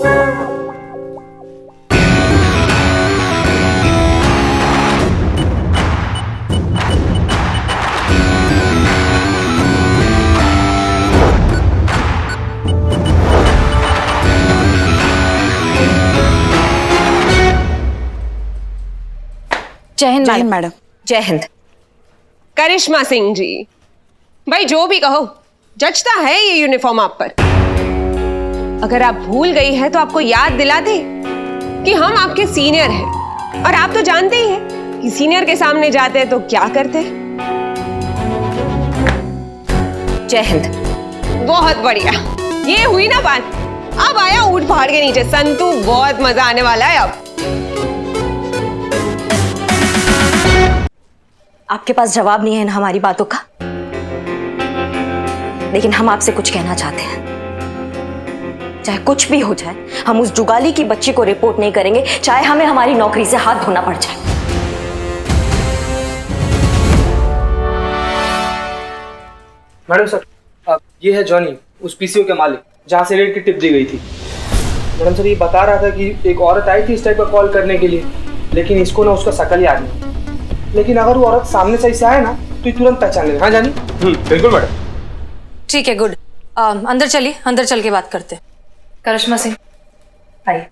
जय हिंद मैडम। जय हिंद। करिश्मा सिंह जी, भाई जो भी कहो, जचता है ये यूनिफॉर्म आप पर। अगर आप भूल गई है तो आपको याद दिला दे कि हम आपके सीनियर हैं, और आप तो जानते ही हैं कि सीनियर के सामने जाते हैं तो क्या करते हैं। जय हिंद। बहुत बढ़िया, ये हुई ना बात। अब आया ऊंट पहाड़ के नीचे संतू, बहुत मजा आने वाला है अब। आपके पास जवाब नहीं है ना हमारी बातों का, लेकिन हम आपसे कुछ कहना चाहते हैं। चाहे कुछ भी हो जाए, हम उस जुगाली की बच्ची को रिपोर्ट नहीं करेंगे, चाहे हमें हमारी नौकरी से हाथ धोना पड़ जाए। मैडम सर, ये है जॉनी, उस पीसीओ के मालिक जहाँ से रेड की टिप दी गई थी। मैडम सर, ये बता रहा था कि एक औरत आई थी इस टाइप का कॉल करने के लिए, लेकिन इसको ना उसका शकल याद नहीं। लेकिन अगर वो औरत सामने सही से आए ना तो ये तुरंत पहचान लेगा। हाँ जानी? बिल्कुल मैडम। ठीक है, गुड। अंदर चलिए, अंदर चल के बात करते हैं। करिश्मा सिंह आइए।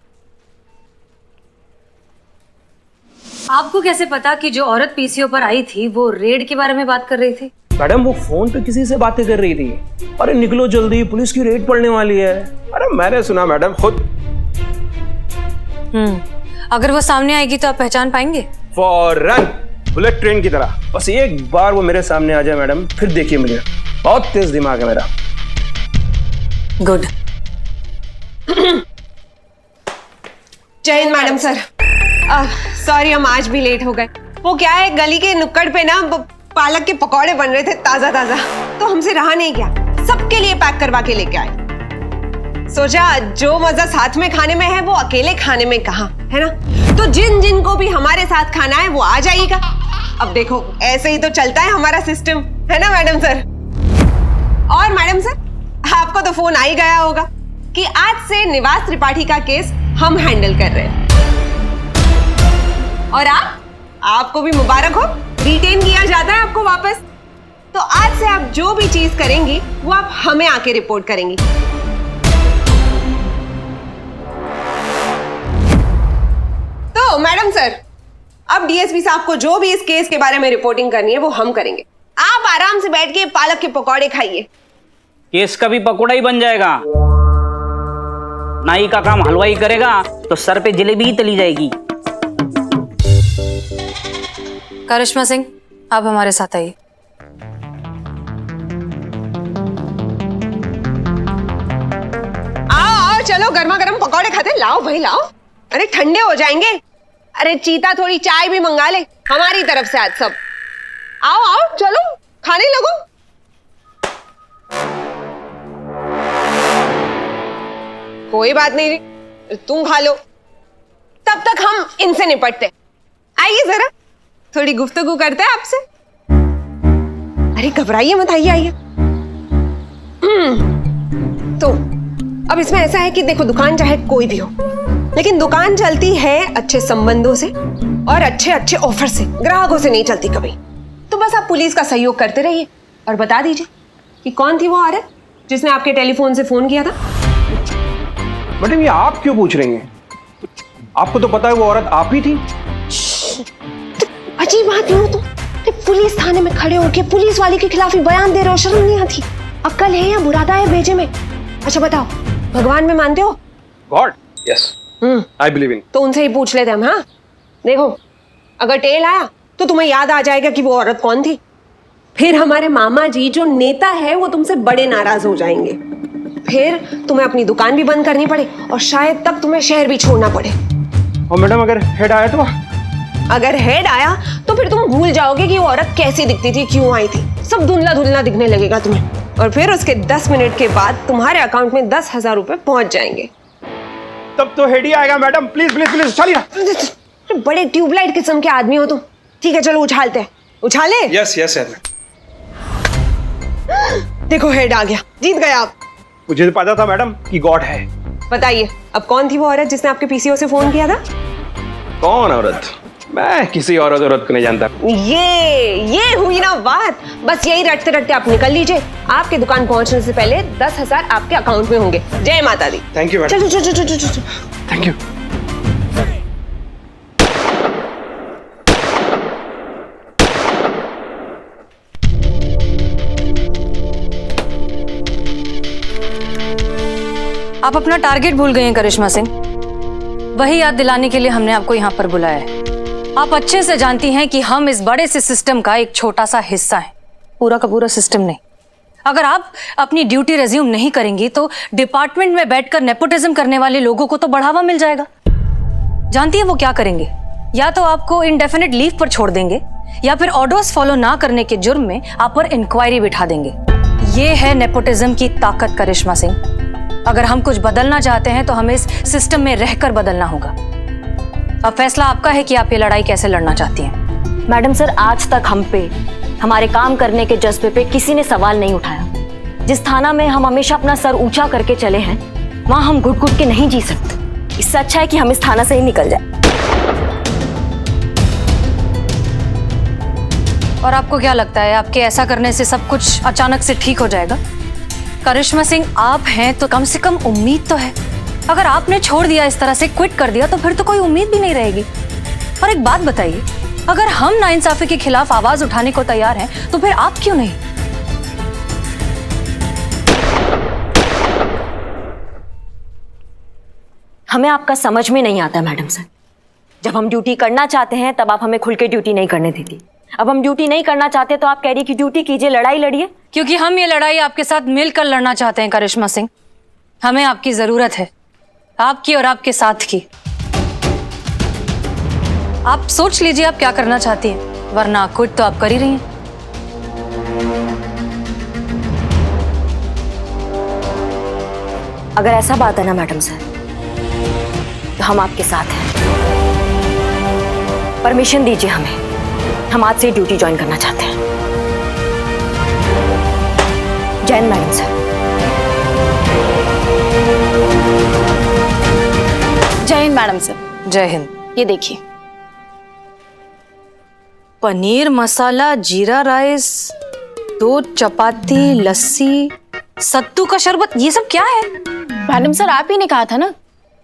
आपको कैसे पता कि जो औरत पीसीओ पर आई थी वो रेड के बारे में बात कर रही थी? मैडम वो फोन पे किसी से बातें कर रही थी। अरे निकलो जल्दी, पुलिस की रेड पड़ने वाली है। अरे मैंने सुना मैडम खुद। अगर वो सामने आएगी तो आप पहचान पाएंगे? फौरन, बुलेट ट्रेन की तरह। बस एक बार वो मेरे सामने आ जाए मैडम, फिर देखिए मुझे। बहुत तेज दिमाग है मेरा। गुड। जय हिंद मैडम सर। सॉरी हम आज भी लेट हो गए। वो क्या है, गली के नुक्कड़ पे ना पालक के पकौड़े बन रहे थे ताजा ताजा, तो हमसे रहा नहीं गया, सबके लिए पैक करवा के लेके आए। सोचा जो मजा साथ में खाने में है वो अकेले खाने में कहाँ है ना, तो जिन जिन को भी हमारे साथ खाना है वो आ जाइएगा। अब देखो ऐसे ही तो चलता है हमारा सिस्टम, है ना मैडम सर? और मैडम सर, आपको तो फोन आ ही गया होगा कि आज से निवास त्रिपाठी का केस हम हैंडल कर रहे हैं। और आपको भी मुबारक हो, रिटेन किया जाता है आपको वापस। तो आज से आप जो भी चीज करेंगी वो आप हमें आके रिपोर्ट करेंगी। तो मैडम सर, अब डीएसपी साहब को जो भी इस केस के बारे में रिपोर्टिंग करनी है वो हम करेंगे। आप आराम से बैठ के पालक के पकौड़े खाइए। केस का भी पकौड़ा ही बन जाएगा। नाई का काम हलवाई करेगा तो सर पे जलेबी ही तली जाएगी। करिश्मा सिंह, आप हमारे साथ आइए। आओ चलो, गर्मा गर्म पकौड़े खाते। लाओ भाई लाओ, अरे ठंडे हो जाएंगे। अरे चीता थोड़ी चाय भी मंगा ले हमारी तरफ से आज सब। आओ आओ चलो खाने लगो। कोई बात नहीं, तुम खा लो, तब तक हम इनसे निपटते। आइए जरा, थोड़ी गुफ्तगू करते हैं आपसे। अरे घबराइए मत, आइए आइए। तो अब इसमें ऐसा है कि देखो, दुकान चाहे कोई भी हो, लेकिन दुकान चलती है अच्छे संबंधों से और अच्छे अच्छे ऑफर से, ग्राहकों से नहीं चलती कभी। तो बस आप पुलिस का सहयोग करते रहिए और बता दीजिए कि कौन थी वो औरत जिसने आपके टेलीफोन से फोन किया था। मैडम ये आप क्यों पूछ रही हैं? आपको तो पता है वो औरत आप ही थी। अजीब बात नहीं हो तुम, पुलिस थाने में खड़े होके पुलिस वाले के खिलाफ ही बयान दे रहे हो, शर्म नहीं आती? अक्ल है या बुरादा है भेजे में? अच्छा बताओ, भगवान में मानते हो? God, yes, I believe in. तो उनसे ही पूछ लेते हम। हाँ देखो, अगर टेल आया तो तुम्हें याद आ जाएगा कि वो औरत कौन थी। फिर हमारे मामा जी जो नेता है वो तुमसे बड़े नाराज हो जाएंगे। फिर तुम्हें अपनी दुकान भी बंद करनी पड़े और शायद तब तुम्हें शहर भी छोड़ना पड़े। और मैडम अगर हेड आया तो? अगर हेड आया तो फिर तुम भूल जाओगे कि वो औरत कैसी दिखती थी, क्यों आई थी। सब धुंधला धुंधला दिखने लगेगा तुम्हें, और फिर उसके 10 मिनट के बाद तुम्हारे अकाउंट में 10,000 रुपए पहुंच जाएंगे। तब तो हेड ही आएगा मैडम। प्लीज प्लीज प्लीज उछालिए। बड़े ट्यूबलाइट किस्म के आदमी हो तुम। ठीक है चलो उछालते हैं। उछाले? Yes yes sir. देखो हेड आ गया, जीत गए आप। मुझे पता था मैडम कि गॉड है, बताइए, अब कौन थी वो औरत जिसने आपके पीसीओ से फोन किया था? कौन औरत? मैं किसी औरत को नहीं जानता। ये हुई ना बात। बस यही रटते रटते आप निकल लीजिए। आपके दुकान पहुंचने से पहले 10,000 आपके अकाउंट में होंगे। जय माता दी। Thank you madam. चलो चलो चलो चलो चलो। Thank you. आप अपना टारगेट भूल गए हैं करिश्मा सिंह। वही याद दिलाने के लिए हमने आपको यहाँ पर बुलाया है। आप अच्छे से जानती हैं कि हम इस बड़े से सिस्टम का एक छोटा सा हिस्सा हैं, पूरा का पूरा सिस्टम नहीं। अगर आप अपनी ड्यूटी रेज्यूम नहीं करेंगी तो डिपार्टमेंट में बैठकर नेपोटिज्म करने वाले लोगों को तो बढ़ावा मिल जाएगा। जानती है वो क्या करेंगे? या तो आपको इंडेफिनिट लीव पर छोड़ देंगे या फिर ऑर्डर्स फॉलो ना करने के जुर्म में आप पर इंक्वायरी बिठा देंगे। ये है नेपोटिज्म की ताकत करिश्मा सिंह। अगर हम कुछ बदलना चाहते हैं तो हमें इस सिस्टम में रहकर बदलना होगा। अब फैसला आपका है कि आप ये लड़ाई कैसे लड़ना चाहती हैं। मैडम सर, आज तक हम पे, हमारे काम करने के जज्बे पे किसी ने सवाल नहीं उठाया। जिस थाना में हम हमेशा अपना सर ऊंचा करके चले हैं, वहां हम घुट घुट के नहीं जी सकते। इससे अच्छा है कि हम इस थाना से ही निकल जाए। और आपको क्या लगता है आपके ऐसा करने से सब कुछ अचानक से ठीक हो जाएगा? करिश्मा सिंह, आप हैं तो कम से कम उम्मीद तो है। अगर आपने छोड़ दिया, इस तरह से क्विट कर दिया, तो फिर तो कोई उम्मीद भी नहीं रहेगी। और एक बात बताइए, अगर हम नाइंसाफी के खिलाफ आवाज उठाने को तैयार हैं तो फिर आप क्यों नहीं? हमें आपका समझ में नहीं आता मैडम सर। जब हम ड्यूटी करना चाहते हैं तब आप हमें खुल के ड्यूटी नहीं करने देती। अब हम ड्यूटी नहीं करना चाहते तो आप कह रही कि ड्यूटी कीजिए, लड़ाई लड़िए। क्योंकि हम ये लड़ाई आपके साथ मिलकर लड़ना चाहते हैं करिश्मा सिंह। हमें आपकी जरूरत है, आपकी और आपके साथ की। आप सोच लीजिए आप क्या करना चाहती हैं, वरना क्विट तो आप कर ही रही हैं। अगर ऐसा बात है ना मैडम सर, तो हम आपके साथ हैं। परमिशन दीजिए हमें, हम आज से ड्यूटी ज्वाइन करना चाहते हैं। जय हिंद मैडम सर। जय हिंद मैडम सर। जय हिंद। ये देखिए, पनीर मसाला, जीरा राइस, 2 चपाती, लस्सी, सत्तू का शरबत, ये सब क्या है? मैडम सर आप ही ने कहा था ना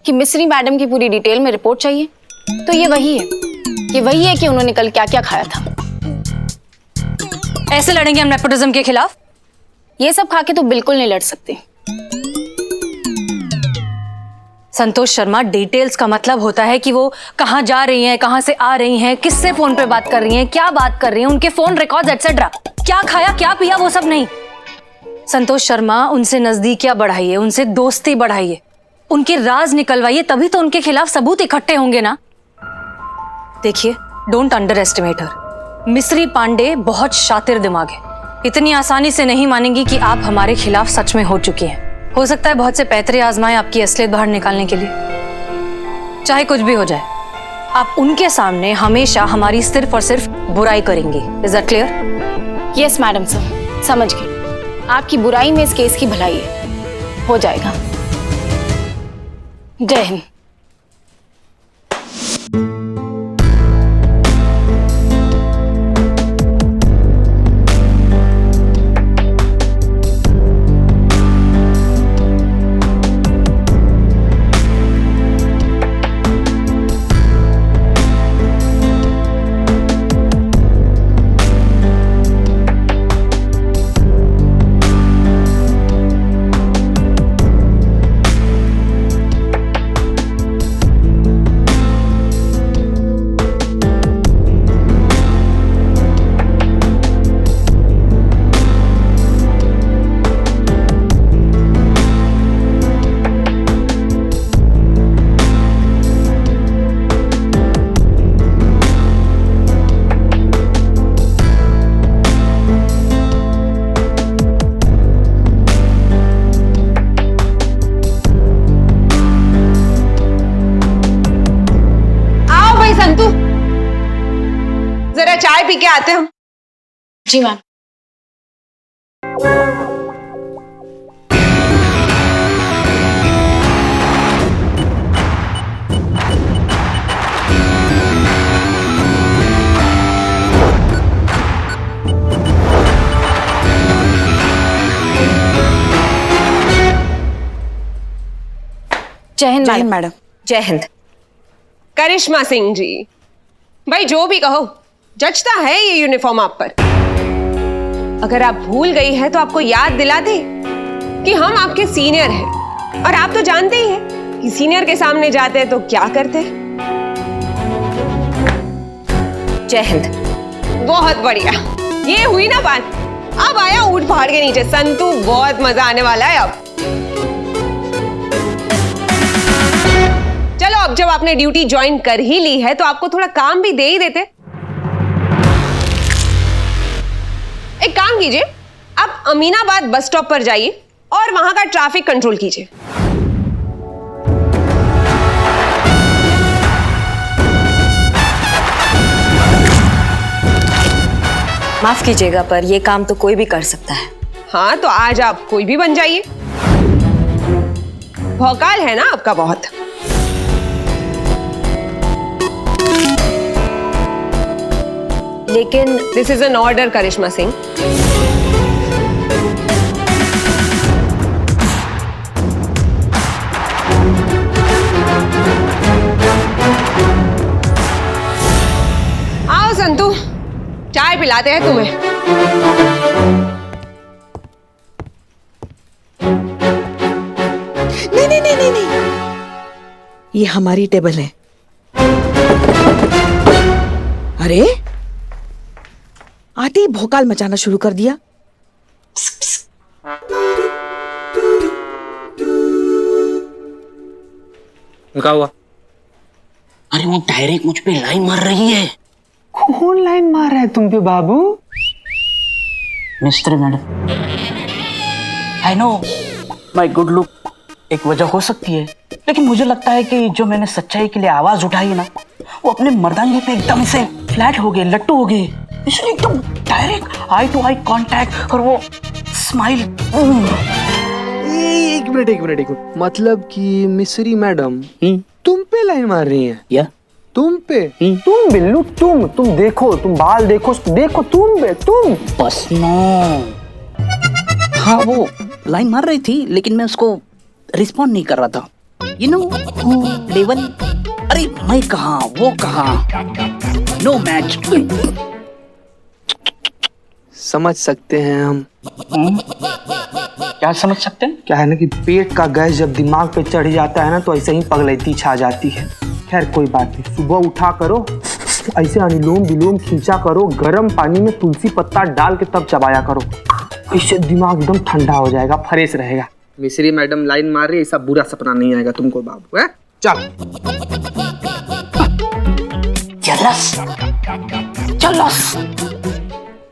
कि मिस्री मैडम की पूरी डिटेल में रिपोर्ट चाहिए, तो ये वही है। ये वही है कि उन्होंने कल क्या क्या खाया था। ऐसे लड़ेंगे हम नेपोटिज्म के खिलाफ? ये सब खा के तो बिल्कुल नहीं लड़ सकते। संतोष शर्मा, डिटेल्स का मतलब होता है कि वो कहाँ जा रही हैं, कहाँ से आ रही हैं, किससे फोन पे बात कर रही हैं, क्या बात कर रही हैं, उनके फोन रिकॉर्ड्स एटसेट्रा, क्या खाया क्या पिया, वो सब नहीं। संतोष शर्मा, उनसे नजदीकियां बढ़ाइए, उनसे दोस्ती बढ़ाइए, उनके राज निकलवाइए, तभी तो उनके खिलाफ सबूत इकट्ठे होंगे ना। देखिए, डोंट अंडर एस्टिमेट हर। मिस्री पांडे बहुत शातिर दिमाग है, इतनी आसानी से नहीं मानेंगी कि आप हमारे खिलाफ सच में हो चुकी हैं। हो सकता है बहुत से पैतरे आजमाएं आपकी असलियत बाहर निकालने के लिए। चाहे कुछ भी हो जाए, आप उनके सामने हमेशा हमारी सिर्फ और सिर्फ बुराई करेंगी। Is that clear? Yes madam sir, समझ गई। आपकी बुराई में इस केस की भलाई है, हो जाएगा। जय हिंद। जरा चाय पी के आते हम। जी मैम। जय हिंद जय हिंद मैडम। मैडम। जय हिंद। करिश्मा सिंह जी, भाई जो भी कहो, जचता है ये यूनिफॉर्म आप पर। अगर आप भूल गई है तो आपको याद दिला दे कि हम आपके सीनियर हैं, और आप तो जानते ही हैं कि सीनियर के सामने जाते हैं तो क्या करते हैं। जय हिंद। बहुत बढ़िया, ये हुई ना बात। अब आया ऊंट पहाड़ के नीचे संतू, बहुत मजा आने वाला है अब। चलो, अब जब आपने ड्यूटी ज्वाइन कर ही ली है तो आपको थोड़ा काम भी दे ही देते। एक काम कीजिए, आप अमीनाबाद बस स्टॉप पर जाइए और वहां का ट्रैफिक कंट्रोल कीजिए। माफ कीजिएगा, पर यह काम तो कोई भी कर सकता है। हाँ, तो आज आप कोई भी बन जाइए। भौकाल है ना आपका बहुत। लेकिन दिस इज एन ऑर्डर करिश्मा सिंह। आओ संतू, चाय पिलाते हैं तुम्हें। नहीं नहीं नहीं नहीं नहीं, ये हमारी टेबल है। अरे आते ही भोकाल मचाना शुरू कर दिया। क्या हुआ? अरे वो डायरेक्ट मुझ पे लाइन मार रही है। कौन लाइन मार रहा है तुम पे बाबू? Mister madam, I know my good look एक वजह हो सकती है, लेकिन मुझे लगता है कि जो मैंने सच्चाई के लिए आवाज उठाई है ना, वो अपने मर्दानगी पे एकदम से फ्लैट हो गए, लट्टू हो गए। इसलिए एकदम direct eye to eye contact और वो स्माइल। एक मिनट। मतलब कि मिस्री मैडम तुम पे लाइन मार रही हैं? या तुम पे? तुम बिल्लू, तुम देखो, तुम बाल देखो, तुम पे, तुम बस नो। हाँ, वो लाइन मार रही थी, लेकिन मैं उसको रिस्पॉन्ड नहीं कर रहा था। You know level. अरे मैं कहाँ, वो कहाँ, नो मैच। समझ सकते हैं हम। क्या समझ सकते हैं? क्या है ना कि पेट का गैस जब दिमाग पे चढ़ जाता है ना, तो ऐसे ही पगलैती छा जाती है। खैर कोई बात नहीं, सुबह उठा करो, ऐसे अनुलोम विलोम खींचा करो, गर्म पानी में तुलसी पत्ता डाल के तब चबाया करो, इससे दिमाग एकदम ठंडा हो जाएगा, फ्रेश रहेगा। मिस्री मैडम लाइन मार रही है, ऐसा बुरा सपना नहीं आएगा तुमको बाबू। है चल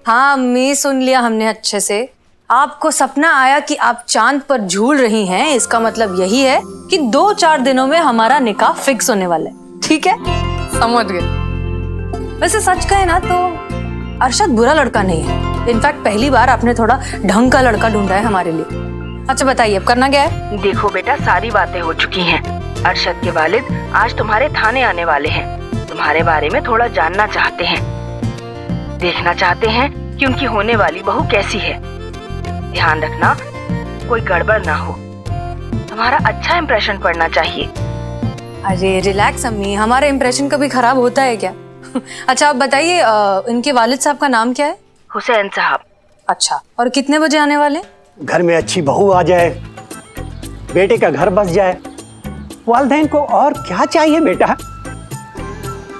हाँ अम्मी, सुन लिया हमने अच्छे से। आपको सपना आया कि आप चांद पर झूल रही हैं, इसका मतलब यही है कि 2-4 दिनों में हमारा निकाह फिक्स होने वाला है। ठीक है, समझ गए। वैसे सच कहे ना तो अरशद बुरा लड़का नहीं है। इनफैक्ट पहली बार आपने थोड़ा ढंग का लड़का ढूंढा है हमारे लिए। अच्छा बताइए, अब करना क्या है? देखो बेटा, सारी बातें हो चुकी हैं। अरशद के वालिद आज तुम्हारे थाने आने वाले हैं। तुम्हारे बारे में थोड़ा जानना चाहते हैं, देखना चाहते हैं कि उनकी होने वाली बहू कैसी है। ध्यान रखना कोई गड़बड़ ना हो, तुम्हारा अच्छा इंप्रेशन पड़ना चाहिए। अरे रिलैक्स अम्मी, हमारा इंप्रेशन कभी खराब होता है क्या? अच्छा आप बताइए, इनके वालिद साहब का नाम क्या है? हुसैन साहब। अच्छा, और कितने बजे आने वाले? घर में अच्छी बहू आ जाए, बेटे का घर बस जाए, वालिदैन को और क्या चाहिए बेटा।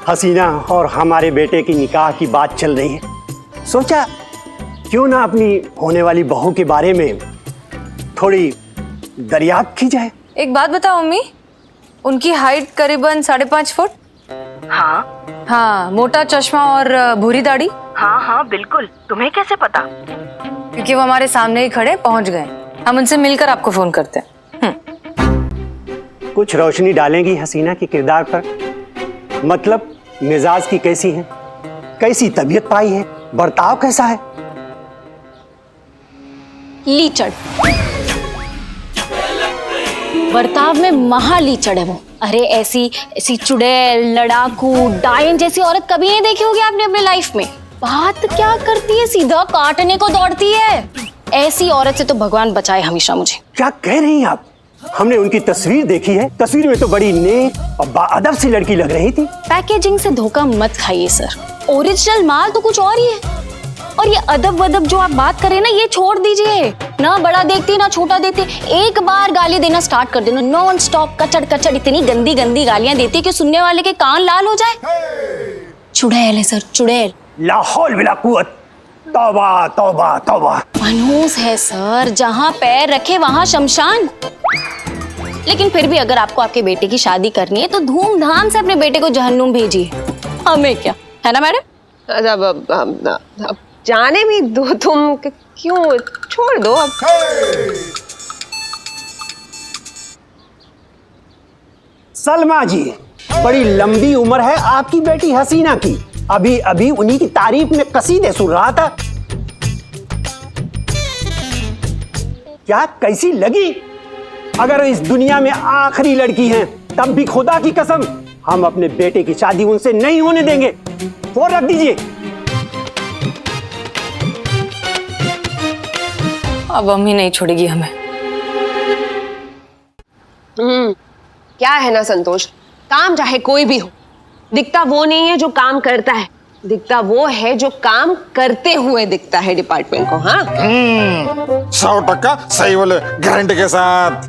हसीना और हमारे बेटे की निकाह की बात चल रही है, सोचा क्यों ना अपनी होने वाली बहू के बारे में थोड़ी दरियाफ्त की जाए। एक बात बताओ अम्मी, उनकी हाइट करीबन 5.5 फुट? हाँ, मोटा चश्मा और भूरी दाढ़ी? हाँ बिल्कुल। तुम्हें कैसे पता? क्योंकि वो हमारे सामने ही खड़े पहुंच गए। हम उनसे मिलकर आपको फोन करते हैं। कुछ रोशनी डालेंगी हसीना के किरदार पर? मतलब मिजाज की कैसी है, कैसी तबीयत पाई है, बर्ताव कैसा है? लीचड़, बर्ताव में महा लीचड़ है वो। अरे ऐसी चुड़ैल, लड़ाकू, डायन जैसी औरत कभी नहीं देखी होगी आपने अपने लाइफ में। बात क्या करती है, सीधा काटने को दौड़ती है। ऐसी औरत से तो भगवान बचाए हमेशा मुझे। क्या कह रही हैं आप? हमने उनकी तस्वीर देखी है, तस्वीर में तो बड़ी नेक और बाअदब सी लड़की लग रही थी। पैकेजिंग से धोखा मत खाइए सर, ओरिजिनल माल तो कुछ और ही है। और ये अदब वदब जो आप बात करें ना, ये छोड़ दीजिए ना। बड़ा देखती ना छोटा देखती, एक बार गाली देना स्टार्ट कर देना, नॉन स्टॉप कचड़ कचड़ इतनी गंदी गंदी गालियां देती है कि सुनने वाले के कान लाल हो जाए। चुड़ैल है सर, चुड़ैल। ला हौल वला कुव्वत, तौबा तौबा तौबा। मनहूस है सर, जहाँ पैर रखे वहाँ शमशान। लेकिन फिर भी अगर आपको आपके बेटे की शादी करनी है तो धूमधाम से अपने बेटे को जहन्नुम भेजिए, हमें क्या है ना मैडम। अब जाने भी दो तुम, क्यों छोड़ दो अब। सलमा जी, बड़ी लंबी उम्र है आपकी बेटी हसीना की। अभी अभी उन्हीं की तारीफ में कसीदे सुन रहा था। क्या कैसी लगी? अगर इस दुनिया में आखिरी लड़की हैं, तब भी खुदा की कसम हम अपने बेटे की शादी उनसे नहीं होने देंगे। फोन रख दीजिए। अब अम्मी नहीं छोड़ेगी हमें। क्या है ना संतोष, काम चाहे कोई भी हो, दिखता वो नहीं है जो काम करता है, दिखता वो है जो काम करते हुए दिखता है डिपार्टमेंट को। हाँ 100% सही बोले, गारंटी के साथ।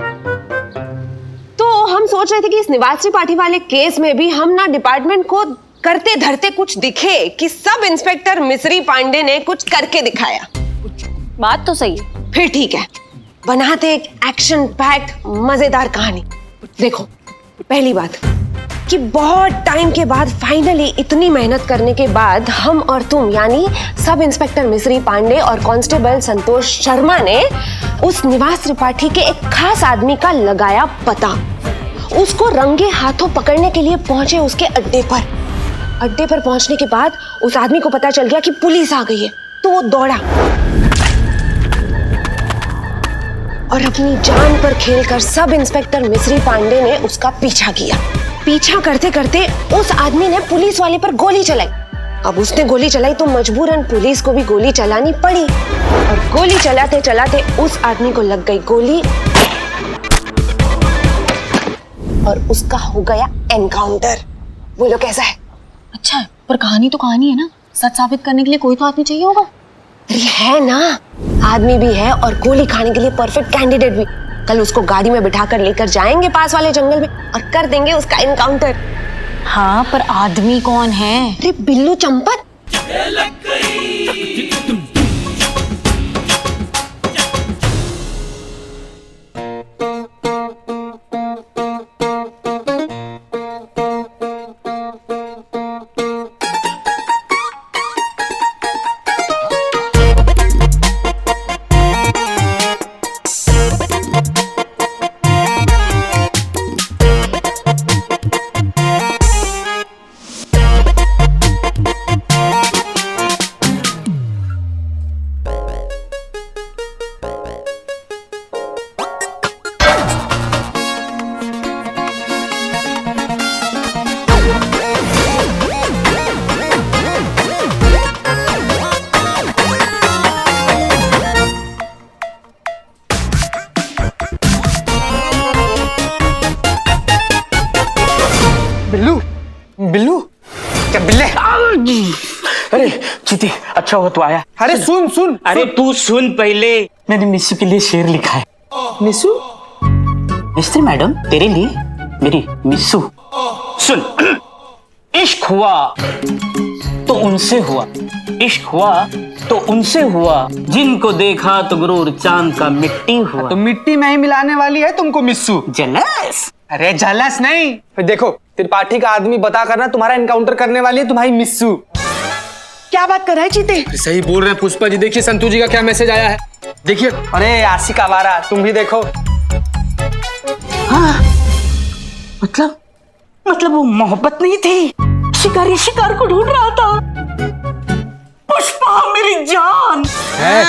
तो हम सोच रहे थे कि इस निवास त्रिपाठी वाले केस में भी हम ना डिपार्टमेंट को करते धरते कुछ दिखे कि सब इंस्पेक्टर मिस्री पांडे ने कुछ करके दिखाया। बात तो सही है। फिर ठीक है, बनाते एक एक्शन पैक्ड मजेदार कहानी। देखो, पहली बात कि बहुत टाइम के बाद फाइनली इतनी मेहनत करने के बाद हम और तुम यानी सब इंस्पेक्टर मिस्री पांडे और कांस्टेबल संतोष शर्मा ने उस निवास त्रिपाठी के एक खास आदमी का लगाया पता। उसको रंगे हाथों पकड़ने के लिए पहुंचे उसके अड्डे पर। अड्डे पर पहुंचने के बाद उस आदमी को पता चल गया कि पुलिस आ गई है, तो वो दौड़ा और अपनी जान पर खेलकर सब इंस्पेक्टर मिस्री पांडे ने उसका पीछा किया। पीछा करते करते उस आदमी ने पुलिस वाले पर गोली चलाई। अब उसने गोली चलाई तो मजबूरन पुलिस को भी गोली चलानी पड़ी, और गोली चलाते चलाते उस आदमी को लग गई गोली और उसका हो गया एनकाउंटर। बोलो कैसा है? अच्छा है, पर कहानी तो कहानी है ना, सच साबित करने के लिए कोई तो आदमी चाहिए होगा। अरे है ना, आदमी भी है और गोली खाने के लिए परफेक्ट कैंडिडेट भी। कल उसको गाड़ी में बिठाकर लेकर जाएंगे पास वाले जंगल में और कर देंगे उसका एनकाउंटर। हाँ, पर आदमी कौन है? अरे बिल्लू चंपत। बिल्लू, बिल्लू, क्या बिल्ले? अरे चीती, अच्छा हो तो आया। अरे सुन सुन, अरे तू सुन पहले, मैंने मिस्सू के लिए शेर लिखा है। मिस्सू? मिस्त्री मैडम, तेरे लिए मेरी मिस्सू। सुन, इश्क हुआ तो उनसे हुआ, इश्क हुआ तो उनसे हुआ, जिनको देखा तो गुरूर चांद का मिट्टी हुआ। तो मिट्टी में ही मिलाने वाली है तुमको मिस्सू। जलस? अरे जलस नहीं, फिर देखो त्रिपाठी का आदमी बता करना तुम्हारा एनकाउंटर करने वाली है तुम्हारी मिस्सू। क्या बात कर रहा है चीते? सही बोल रहे हैं पुष्पा जी। देखिए संतू जी का क्या मैसेज आया है, देखिए। अरे आशिक आवारा, तुम भी देखो। हाँ, मतलब वो मोहब्बत नहीं थी, शिकारी शिकार को ढूंढ रहा था। पुष्पा मेरी जान है?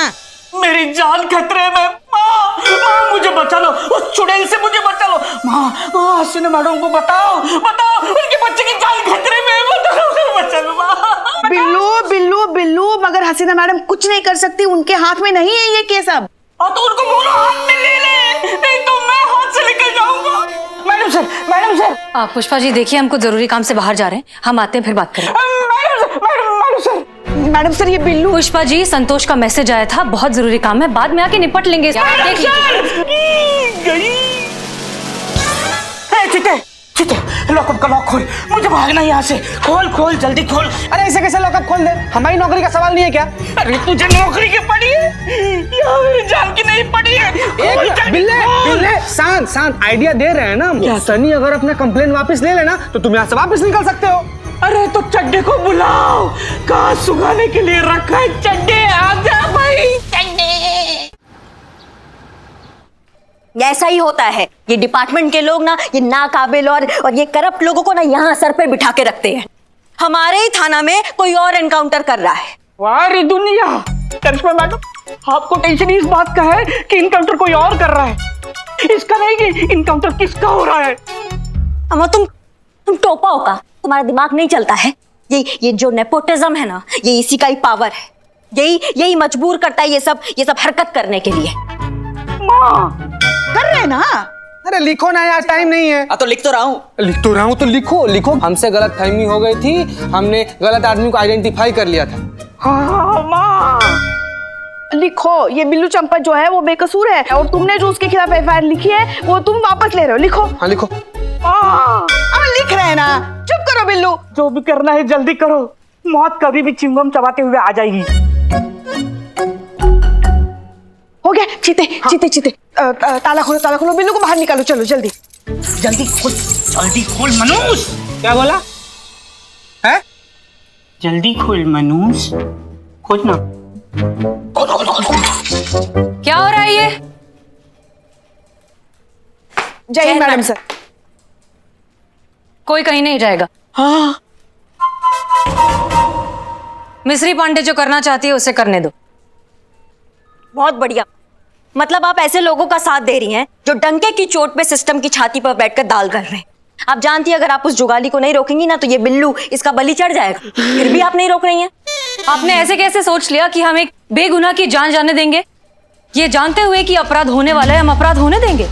मेरी जान खतरे में। माँ मुझे बचा लो, उस चुड़ैल से मुझे बचा लो। माँ हसीना मैडम को बताओ, उनके बच्चे की जान खतरे में, बचा लो माँ। बिल्लू बिल्लू, मगर हसीना मैडम कुछ नहीं कर सकती, उनके हाथ में नहीं है ये केस अब। तो उनको बोलो हाथ में ले ले, नहीं तो मैं हाथ से लेकर मैडम सर। पुष्पा जी देखिए, हमको जरूरी काम से बाहर जा रहे हैं, हम आते हैं फिर बात करें। मैडम सर ये बिल्लू। पुष्पा जी, संतोष का मैसेज आया था, बहुत जरूरी काम है, बाद में आके निपट लेंगे। देख लीजिए। चिते, लॉकअप का लॉक खोल, मुझे भागना है यहाँ से। खोल खोल जल्दी खोल। अरे ऐसे कैसे लॉकअप खोल दे? हमारी नौकरी का सवाल नहीं है क्या? अरे तुझे नौकरी की पड़ी है, यहाँ मेरी जान की नहीं पड़ी है। एक बिल्ले शांत शांत, आइडिया दे रहे हैं ना हम। सनी अगर अपना कंप्लेन वापस ले लेना तो तुम यहाँ से वापस निकल सकते हो। अरे तो चड्डे को बुलाओ, कहाँ सुखाने के लिए रखा है। चड्डे आजा भाई, चड्डे। ऐसा ही होता है, ये डिपार्टमेंट के लोग ना, ये नाकाबिल और ये करप्ट लोगों को ना यहाँ सर पे बिठा के रखते हैं। हमारे ही थाना में कोई और एनकाउंटर कर रहा है। वाह दुनिया। करिश्मा मैडम, आपको टेंशन इस बात का है कि इनकाउंटर कोई और कर रहा है, इसका नहीं कि इनकाउंटर किसका हो रहा है। अम्मा तुम टोपा हो का? तुम्हारा दिमाग नहीं चलता है? ये जो नेपोटिज्म है ना, ये इसी का ही पावर है। यही मजबूर करता है ये सब हरकत करने के लिए। माँ कर रहे हैं ना। अरे लिखो ना यार, टाइम नहीं है। तो लिख तो रहा हूँ तो लिखो। हमसे गलतफहमी हो गई थी, हमने गलत आदमी को आइडेंटिफाई कर लिया था। हाँ माँ लिखो, ये बिल्लू चंपा जो है वो बेकसूर है और तुमने जो उसके खिलाफ एफआईआर लिखी है वो तुम वापस ले रहे हो। लिखो। हाँ लिखो। लिख रहे हैं ना, चुप करो बिल्लू। जो भी करना है जल्दी करो, मौत कभी भी चिंगम चबाते हुए आ जाएगी। हो गया। चीते ताला खोलो बिल्लू को बाहर निकालो। चलो जल्दी खोल मनोज। क्या बोला है? जल्दी खोल मनोज, खोल ना। क्या हो रहा है ये? जय हिंद मैडम सर। कोई कहीं नहीं जाएगा। हाँ मिस्री पांडे जो करना चाहती है उसे करने दो। बहुत बढ़िया। मतलब आप ऐसे लोगों का साथ दे रही हैं जो डंके की चोट पे सिस्टम की छाती पर बैठकर दाल कर रहे हैं। आप जानती है अगर आप उस जुगाली को नहीं रोकेंगी ना तो ये बिल्लू इसका बलि चढ़ जाएगा। फिर भी आप नहीं रोक रही हैं। आपने ऐसे कैसे सोच लिया कि हम एक बेगुनाह की जान जाने देंगे? ये जानते हुए कि अपराध होने वाला है, हम अपराध होने देंगे?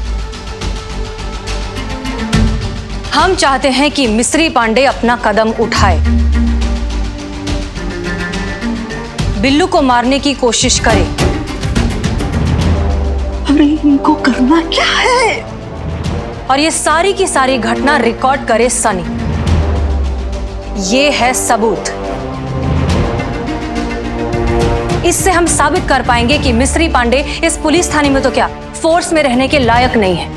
हम चाहते हैं कि मिस्री पांडे अपना कदम उठाए, बिल्लू को मारने की कोशिश करे। अरे इनको करना क्या है? और ये सारी की सारी घटना रिकॉर्ड करे सनी। ये है सबूत। इससे हम साबित कर पाएंगे कि मिस्री पांडे इस पुलिस थाने में तो क्या फोर्स में रहने के लायक नहीं है।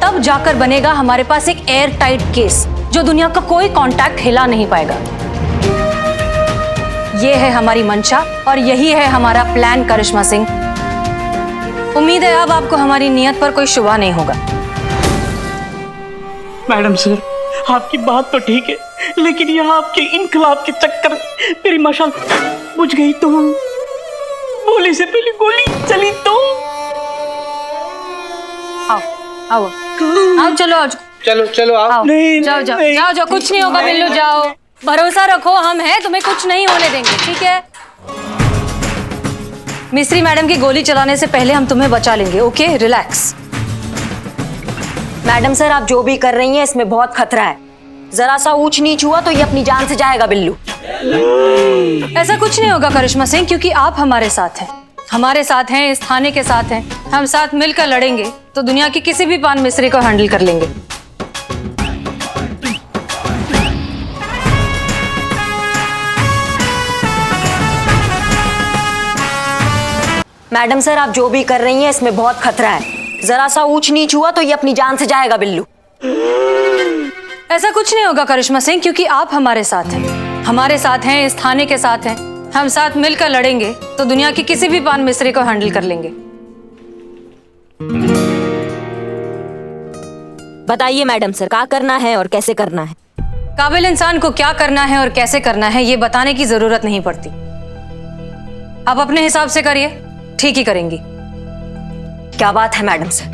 तब जाकर बनेगा हमारे पास एक एयर टाइट केस जो दुनिया का कोई कांटेक्ट हिला नहीं पाएगा। ये है हमारी मंशा और यही है हमारा प्लान करिश्मा सिंह। उम्मीद है अब आपको हमारी नियत पर कोई शुबा नहीं होगा। मैडम सर, आपकी बात तो ठीक है, लेकिन यहाँ आपके इनकलाब के चक्कर मेरी मशाल बुझ गई तो गोली से पहले गोली चली तो। आओ चलो आओ। नहीं, जाओ, कुछ नहीं होगा बिल्लू, जाओ, भरोसा रखो, हम हैं, तुम्हें कुछ नहीं होने देंगे, ठीक है? मिस्री मैडम की गोली चलाने से पहले हम तुम्हें बचा लेंगे, ओके? रिलैक्स। मैडम सर आप जो भी कर रही हैं इसमें बहुत खतरा है। जरा सा ऊंच नीच हुआ तो ये अपनी जान से जाएगा बिल्लू। ऐसा कुछ नहीं होगा करिश्मा सिंह, क्योंकि आप हमारे साथ हैं, हमारे साथ हैं, इस थाने के साथ हैं। हम साथ मिलकर लड़ेंगे तो दुनिया की किसी भी पान मिस्री को हैंडल कर लेंगे। मैडम सर आप जो भी कर रही हैं इसमें बहुत खतरा है। जरा सा ऊंच नीच हुआ तो ये अपनी जान से जाएगा बिल्लू। ऐसा कुछ नहीं होगा करिश्मा सिंह, क्योंकि आप हमारे साथ हैं, हमारे साथ हैं, इस थाने के साथ हैं। हम साथ मिलकर लड़ेंगे तो दुनिया की किसी भी पान मिस्री को हैंडल कर लेंगे। बताइए मैडम सर क्या करना है और कैसे करना है? काबिल इंसान को क्या करना है और कैसे करना है ये बताने की जरूरत नहीं पड़ती। आप अपने हिसाब से करिए, ठीक ही करेंगी। क्या बात है मैडम सर,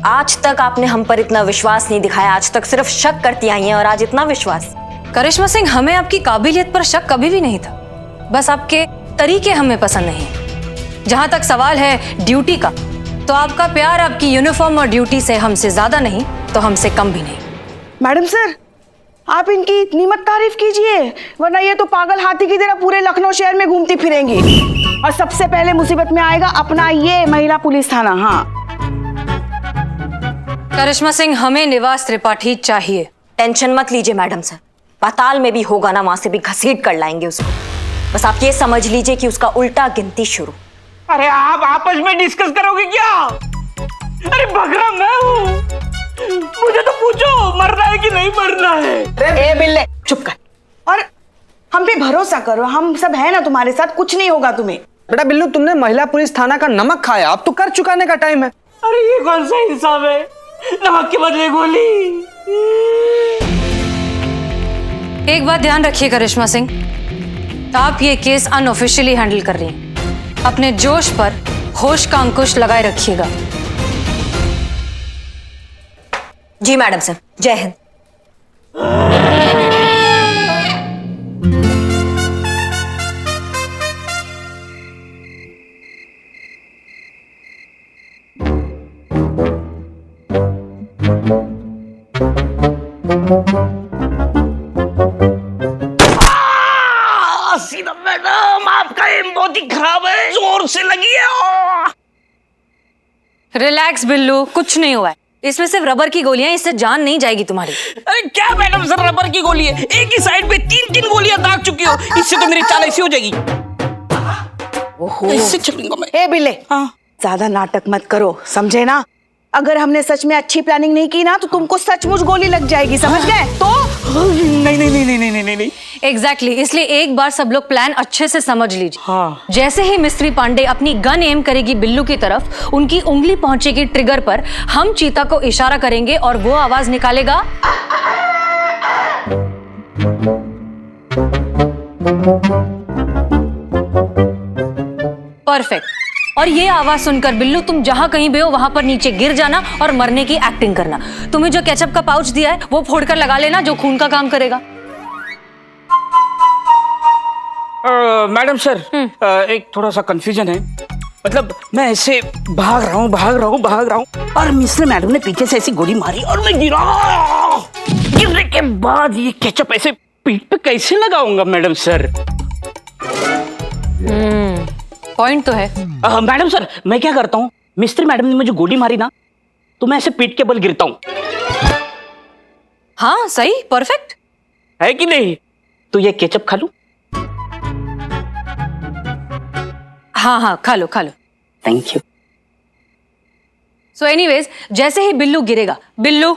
आज तक आपने हम पर इतना विश्वास नहीं दिखाया। आज तक सिर्फ शक करती आई हैं और आज इतना विश्वास। करिश्मा सिंह, हमें आपकी काबिलियत पर शक कभी भी नहीं था, बस आपके तरीके हमें पसंद नहीं है। जहां तक सवाल है ड्यूटी का, तो आपका प्यार आपकी यूनिफॉर्म और ड्यूटी से हमसे ज्यादा नहीं तो हमसे कम भी नहीं। मैडम सर, आप इनकी इतनी मत तारीफ कीजिए, वरना ये तो पागल हाथी की तरह पूरे लखनऊ शहर में घूमती फिरेंगी। और सबसे पहले मुसीबत में आएगा अपना ये महिला पुलिस थाना। हाँ करिश्मा सिंह, हमें निवास त्रिपाठी चाहिए। टेंशन मत लीजिए मैडम सर, पाताल में भी होगा ना, वहां से भी घसीट कर लाएंगे उसको। बस आप ये समझ लीजिए कि उसका उल्टा गिनती शुरू। अरे आप आपस में डिस्कस करोगे क्या? अरे बकरा मैं हूँ, मुझे तो पूछो मरना है कि नहीं मरना है। ए बिल्ले चुप कर, और हम पे भरोसा करो, हम सब है ना तुम्हारे साथ, कुछ नहीं होगा तुम्हें। बेटा बिल्लू, तुमने महिला पुलिस थाना का नमक खाया, अब तो कर चुकाने का टाइम है। अरे ये कौन सा इंसाफ है, नमक के बदले गोली। एक बात ध्यान रखिए करिश्मा सिंह, आप ये केस अनऑफिशियली हैंडल कर रही हैं। अपने जोश पर होश का अंकुश लगाए रखिएगा। जी मैडम सर, जय हिंद। सीधा मैडम, आपका एम बहुत ही खराब है, जोर से लगी है। रिलैक्स बिल्लू, कुछ नहीं हुआ है। इसमें सिर्फ रबर की गोलियां, इससे जान नहीं जाएगी तुम्हारी। अरे क्या मैडम सर, रबर की गोली है, एक ही साइड पे 3-3 गोलियां दाग चुकी हो, इससे तो मेरी चाल ऐसी हो जाएगी। इससे चलूंगा मैं। ए बिल्ले, ज्यादा नाटक मत करो, समझे ना? अगर हमने सच में अच्छी प्लानिंग नहीं की ना तो तुमको सचमुच गोली लग जाएगी, समझ गए? तो नहीं। एग्जैक्टली, इसलिए एक बार सब लोग प्लान अच्छे से समझ लीजिए। हाँ। जैसे ही मिस्त्री पांडे अपनी गन एम करेगी बिल्लू की तरफ, उनकी उंगली पहुंचेगी ट्रिगर पर, हम चीता को इशारा करेंगे और वो आवाज निकालेगा। परफेक्ट। और ये आवाज सुनकर बिल्लू, तुम जहां कहीं भी हो वहां पर नीचे गिर जाना और मरने की एक्टिंग करना। तुम्हें जो केचप का पाउच दिया है वो फोड़कर लगा लेना, जो खून का काम करेगा। मैडम सर, एक थोड़ा सा कंफ्यूजन है। मतलब मैं ऐसे भाग रहा हूँ और मिस्टर मैडम ने पीछे से ऐसी गोली मारी और मैं गिरा। गिरने के बाद ये केचप ऐसे पीठ पे कैसे लगाऊंगा मैडम सर? पॉइंट तो है। मैडम सर, मैं क्या करता हूँ, मिस्त्री मैडम ने मुझे गोली मारी ना तो मैं ऐसे पीठ के बल गिरता हूँ। हाँ सही, परफेक्ट है कि नहीं? तो ये केचप खा लूं? हाँ, खा लो। Thank you. सो एनीवेज, जैसे ही बिल्लू गिरेगा, बिल्लू,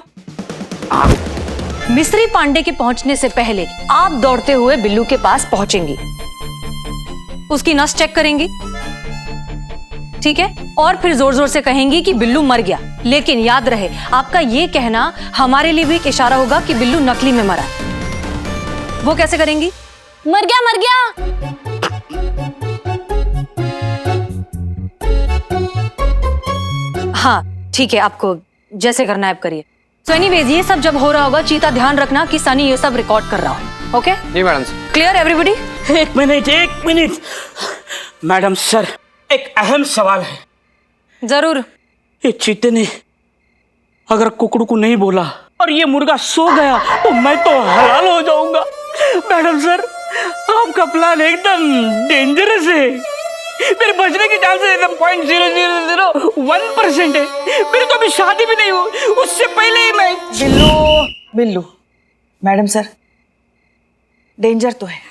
मिस्त्री पांडे के पहुंचने से पहले आप दौड़ते हुए बिल्लू के पास पहुंचेंगी, उसकी नस चेक करेंगी, ठीक है? और फिर जोर जोर से कहेंगी कि बिल्लू मर गया। लेकिन याद रहे, आपका ये कहना हमारे लिए भी एक इशारा होगा कि बिल्लू नकली में मरा। वो कैसे करेंगी? मर गया। हाँ ठीक है, आपको जैसे करना है आप करिए। सो एनीवेज, ये सब जब हो रहा होगा, चीता ध्यान रखना कि सनी ये सब रिकॉर्ड कर रहा हो। ओके जी मैडम। Clear everybody? एक मिनट मैडम सर, एक अहम सवाल है। जरूर। ये चीते ने अगर कुकड़ू को नहीं बोला और ये मुर्गा सो गया तो मैं तो हलाल हो जाऊंगा। मैडम सर, आपका प्लान एकदम डेंजरस है। मेरे बचने की चांसेस एकदम 0.0001% है। मेरी तो अभी शादी भी नहीं हुई, उससे पहले ही मैं। बिल्लू, मैडम सर, डेंजर तो है।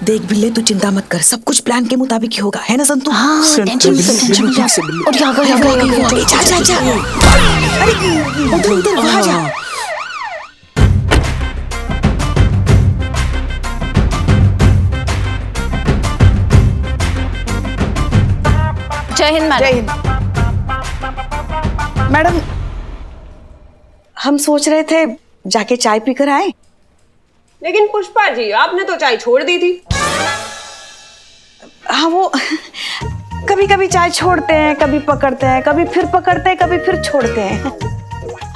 देख बिल्ले, तू चिंता मत कर, सब कुछ प्लान के मुताबिक ही होगा, है ना संतू? हाँ, टेंशन मत ले। और यहाँ जा। अरे उधर वहाँ जा। जय हिंद मैडम। जय हिंद मैडम, हम सोच रहे थे जाके चाय पीकर आए। लेकिन पुष्पा जी, आपने तो चाय छोड़ दी थी। हाँ, वो कभी कभी चाय छोड़ते हैं, कभी पकड़ते हैं, कभी फिर पकड़ते हैं, कभी फिर छोड़ते हैं।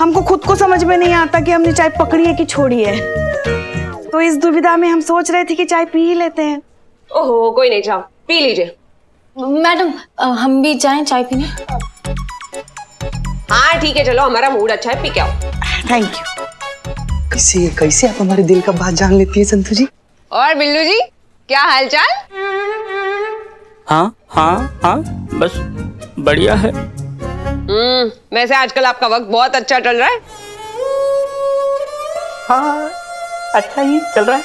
हमको खुद को समझ में नहीं आता कि हमने चाय पकड़ी है कि छोड़ी है। तो इस दुविधा में हम सोच रहे थे कि चाय पी ही लेते हैं। ओहो कोई नहीं, जाओ पी लीजिए। मैडम हम भी जाएं चाय पीने? हाँ ठीक है, चलो, हमारा मूड अच्छा है, पी के आओ। Thank you. कैसे कैसे आप हमारे दिल का बात जान लेती है संतू जी? और बिल्लू जी, क्या हालचाल? हाँ हाँ हाँ, बस बढ़िया है। वैसे आजकल आपका वक्त बहुत अच्छा चल रहा है। हाँ अच्छा ही चल रहा है।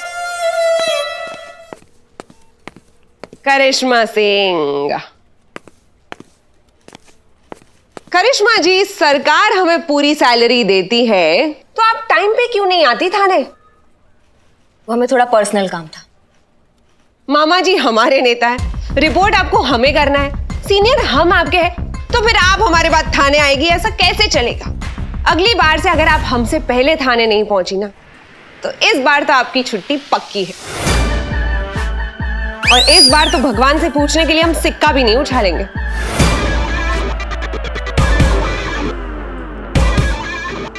करिश्मा सिंह, करिश्मा जी, सरकार हमें पूरी सैलरी देती है तो आप टाइम पे क्यों नहीं आती थाने? वो हमें थोड़ा पर्सनल काम था। मामा जी हमारे नेता है, रिपोर्ट आपको हमें करना है, सीनियर हम आपके हैं, तो फिर आप हमारे बाद थाने आएगी, ऐसा कैसे चलेगा? अगली बार से अगर आप हमसे पहले थाने नहीं पहुंची ना, तो इस बार तो आपकी छुट्टी पक्की है। और इस बार तो भगवान से पूछने के लिए हम सिक्का भी नहीं उछालेंगे।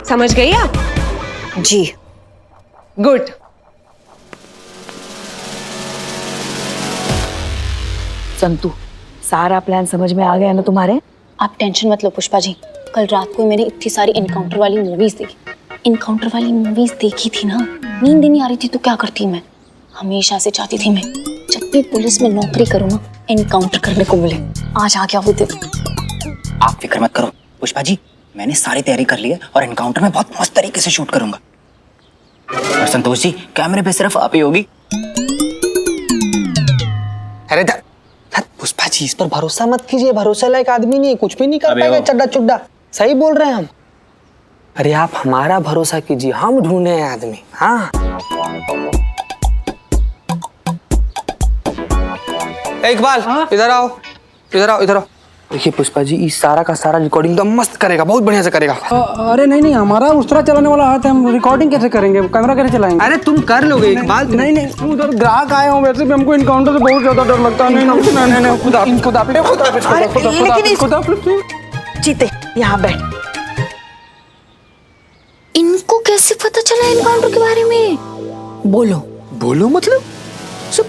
समझ गई आप? जी। गुड। संतू, सारा प्लान समझ में आ गया ना तुम्हारे? आप टेंशन मत लो पुष्पा जी, कल रात को मैंने इतनी सारी इनकाउंटर वाली मूवीज देखी थी ना, नींद नहीं आ रही थी तो क्या करती मैं, हमेशा से चाहती थी मैं जब भी पुलिस में नौकरी करूँ ना, एनकाउंटर करने को मिले। आज आ गया वो दिन। आप फिक्र मत करो पुष्पा जी, मैंने सारी तैयारी कर ली है और एनकाउंटर में बहुत मस्त तरीके से शूट करूंगा। और संतोष जी, कैमरे पे सिर्फ आप ही होगी। अरे पुष्पा जी, इस पर भरोसा मत कीजिए, भरोसा लायक आदमी नहीं है, कुछ भी नहीं कर पाएगा, चड्डा चुड्डा। सही बोल रहे हैं हम। अरे आप हमारा भरोसा कीजिए, हम ढूंढे हैं आदमी। हाँ इकबाल, इधर आओ, इधर आओ, इधर आओ। देखिए पुष्पा जी, इस सारा का सारा रिकॉर्डिंग तो मस्त करेगा, बहुत बढ़िया से करेगा। अरे नहीं नहीं, हमारा उस तरह चलाने वाला हाथ है, हम रिकॉर्डिंग कैसे करेंगे, कैमरा कैसे चलाएंगे? अरे तुम कर लोगे इकबाल। नहीं नहीं, उधर ग्राहक आए हो, वैसे भी हमको इनकाउंटर से बहुत ज्यादा डर लगता है। नहीं, खुदा जीते, यहाँ बैठ। इनको कैसे पता चला एनकाउंटर के बारे में? बोलो बोलो मतलब सब।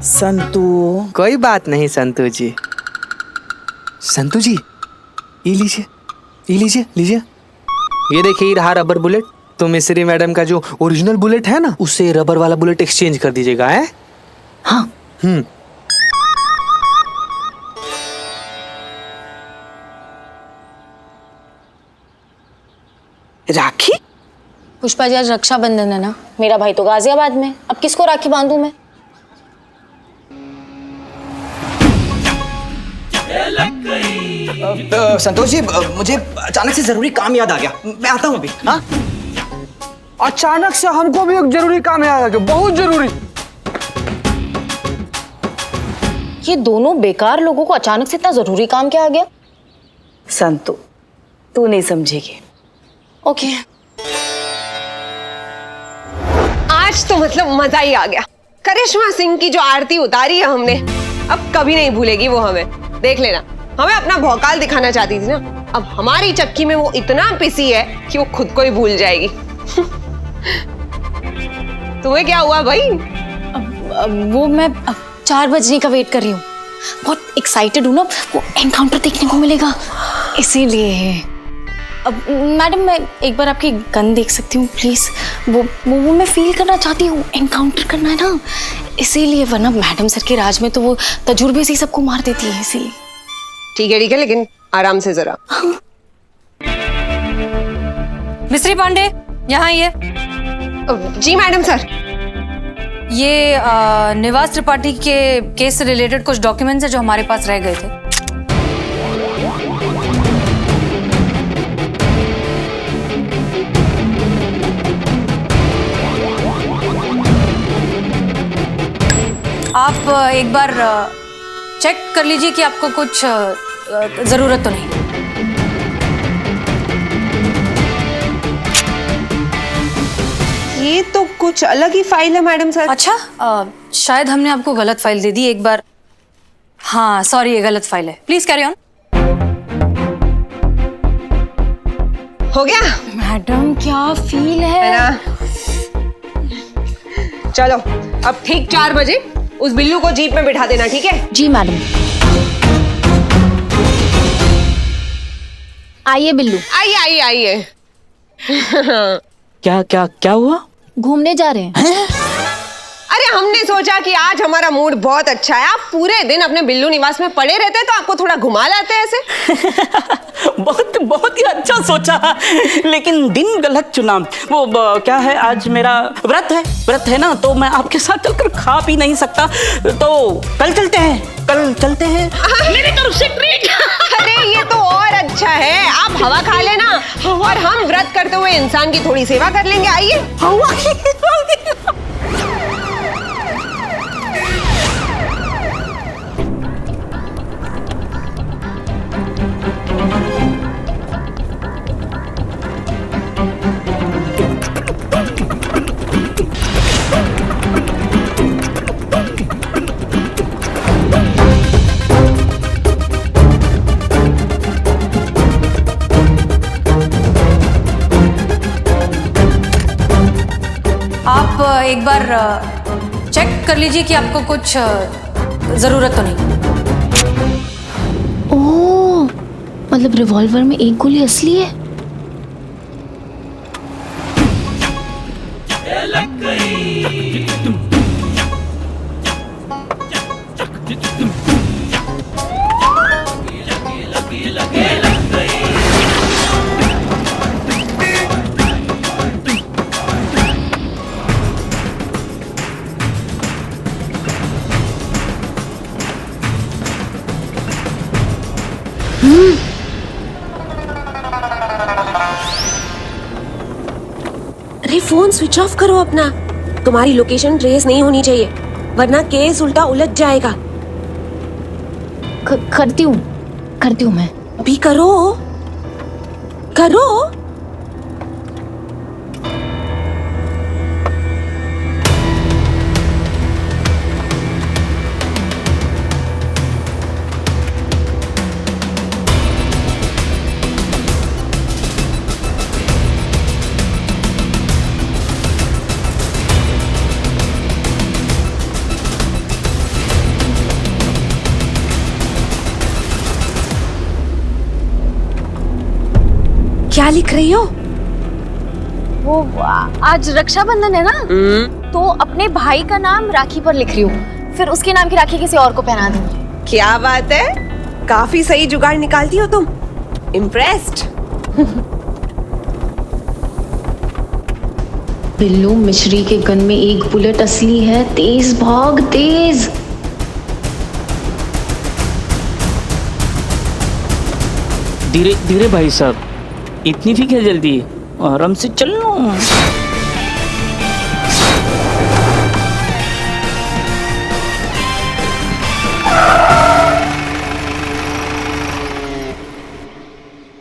संतू, कोई बात नहीं संतू जी। संतू जी, ये लीजिए, ये लीजिए, लीजिए। ये देखिए, ये रहा रबर बुलेट। तो मिस्री मैडम का जो ओरिजिनल बुलेट है ना, उससे रबर वाला बुलेट एक्सचेंज कर दीजिएगा। है? हाँ। राखी? पुष्पा जी, आज रक्षाबंधन है ना, मेरा भाई तो गाजियाबाद में, अब किसको राखी बांधूं मैं? संतोष जी, मुझे अचानक से जरूरी काम याद आ गया, मैं आता हूँ अभी। हाँ, अचानक से हमको भी एक जरूरी काम याद आ गया, बहुत जरूरी। ये दोनों बेकार लोगों को अचानक से इतना जरूरी काम क्या आ गया? संतू, तू नहीं समझेगी। ओके। आज तो मतलब मजा ही आ गया। करिश्मा सिंह की जो आरती उतारी है हमने, अब कभी नहीं भूलेगी वो हमें। देख लेना, हमें अपना भौकाल दिखाना चाहती थी ना, अब हमारी चक्की में वो इतना पिसी है कि वो खुद को ही भूल जाएगी। तुम्हें क्या हुआ भाई? वो मैं 4 बजने का वेट कर रही हूँ, बहुत एक्साइटेड हूँ ना, वो एनकाउंटर देखने को मिलेगा इसीलिए। अब मैडम, मैं एक बार आपकी गन देख सकती हूँ प्लीज? वो मैं फील करना चाहती हूँ, एनकाउंटर करना है ना, इसीलिए। वरना मैडम सर के राज में तो वो तजुर्बे से ही सबको मार देती है, इसीलिए। ठीक है, लेकिन आराम से जरा। मिस्त्री पांडे, यहाँ ये। जी मैडम सर। ये निवास त्रिपाठी के केस से रिलेटेड कुछ डॉक्यूमेंट्स हैं जो हमारे पास रह गए थे। आप एक बार चेक कर लीजिए कि आपको कुछ जरूरत तो नहीं। ये तो कुछ अलग ही फाइल है मैडम सर। अच्छा, शायद हमने आपको गलत फाइल दे दी एक बार। हाँ सॉरी, ये गलत फाइल है, प्लीज कैरी ऑन। हो गया मैडम क्या फील है ना? चलो अब ठीक 4 बजे उस बिल्लू को जीप में बिठा देना, ठीक है? जी मैडम। आइए बिल्लू। आइए आइए आइए। क्या क्या क्या हुआ? घूमने जा रहे हैं। अरे हमने सोचा कि आज हमारा मूड बहुत अच्छा है, आप पूरे दिन अपने बिल्लू निवास में पड़े रहते हैं तो आपको थोड़ा घुमा लाते हैं ऐसे। बहुत बहुत ही अच्छा सोचा, लेकिन दिन गलत चुना। वो क्या है, आज मेरा व्रत है ना, तो मैं आपके साथ चलकर खा पी नहीं सकता, तो कल चलते हैं। मेरी तरफ से ट्रीट। अरे ये तो और अच्छा है, आप हवा खा लेना और हम व्रत करते हुए इंसान की थोड़ी सेवा कर लेंगे। आइए। आप एक बार चेक कर लीजिए कि आपको कुछ जरूरत तो नहीं। ओह, मतलब रिवॉल्वर में एक गोली असली है। अरे फोन स्विच ऑफ करो अपना, तुम्हारी लोकेशन ट्रेस नहीं होनी चाहिए वरना केस उल्टा उलझ जाएगा। करती हूँ मैं। अभी करो। क्या लिख रही हो? वो आज रक्षाबंधन है ना, तो अपने भाई का नाम राखी पर लिख रही हूँ, फिर उसके नाम की राखी किसी और को पहना दूंगी। क्या बात है, काफी सही जुगाड़ निकालती हो तुम। इम्प्रेस्ड। बिल्लू मिश्री के गन में एक बुलेट असली है, तेज भाग तेज। धीरे धीरे भाई साहब, इतनी भी क्या जल्दी, आराम से चल लो।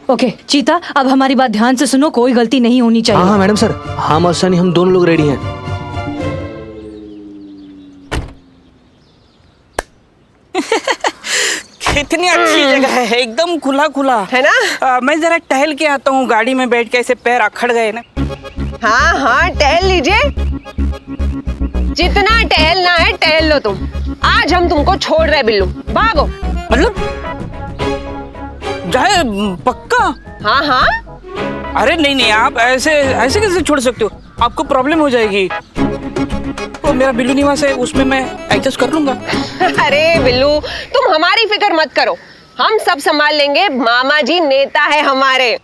ओके चीता, अब हमारी बात ध्यान से सुनो, कोई गलती नहीं होनी चाहिए। हाँ मैडम सर, हम और सनी हम दोनों लोग रेडी हैं। कितनी अच्छी जगह है, एकदम खुला है ना? मैं जरा टहल के आता हूँ, गाड़ी में बैठ के ऐसे पैर अखड़ गए ना। हाँ टहल लीजिए, जितना टहलना है टहल लो तुम। आज हम तुमको छोड़ रहे बिल्लू, भागो। मतलब जाए पक्का? हाँ। अरे नहीं, आप ऐसे कैसे छोड़ सकते हो, आपको प्रॉब्लम हो जाएगी। तो मेरा बिल्लू निवास है, उसमें मैं एडजस्ट कर लूंगा। अरे बिल्लू, तुम हमारी फिक्र मत करो, हम सब संभाल लेंगे, मामा जी नेता है हमारे।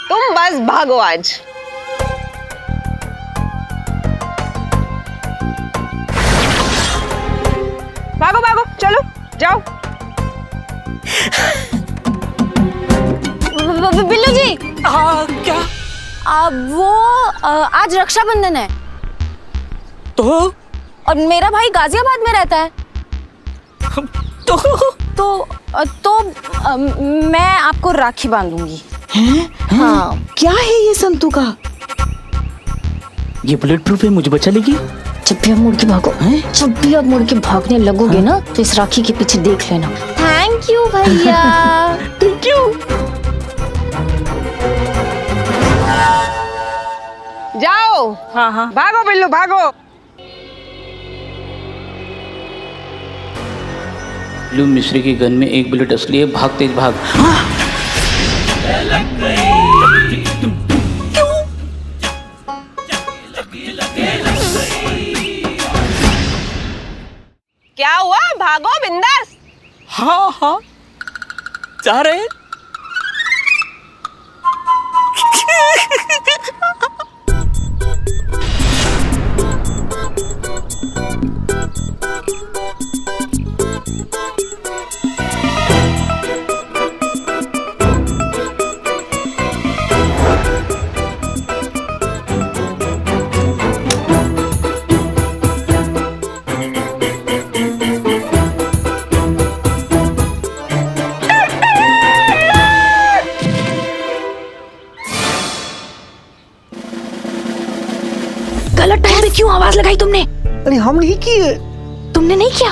तुम बस भागो आज। भागो चलो जाओ। बिल्लू जी। क्या? वो आज रक्षाबंधन है, तो और मेरा भाई गाजियाबाद में रहता है, तो मैं आपको राखी बांधूंगी। हाँ, क्या है ये संतू का? ये बुलेट प्रूफ है, मुझे बचा लेगी। जब भी आप मुड़ के भागो, जब भी आप मुड़ के भागने लगोगे ना, तो इस राखी के पीछे देख लेना। थैंक यू भैया। Thank you. हाँ हाँ भागो बिल्लू भागो। बिल्लू मिश्री की गन में एक बुलेट असली है, भाग तेज भाग। क्या हुआ? भागो बिंदास। हाँ हाँ जा रहे हैं। गलत टाइम पे क्यों आवाज लगाई तुमने? अरे हम नहीं किए। तुमने नहीं किया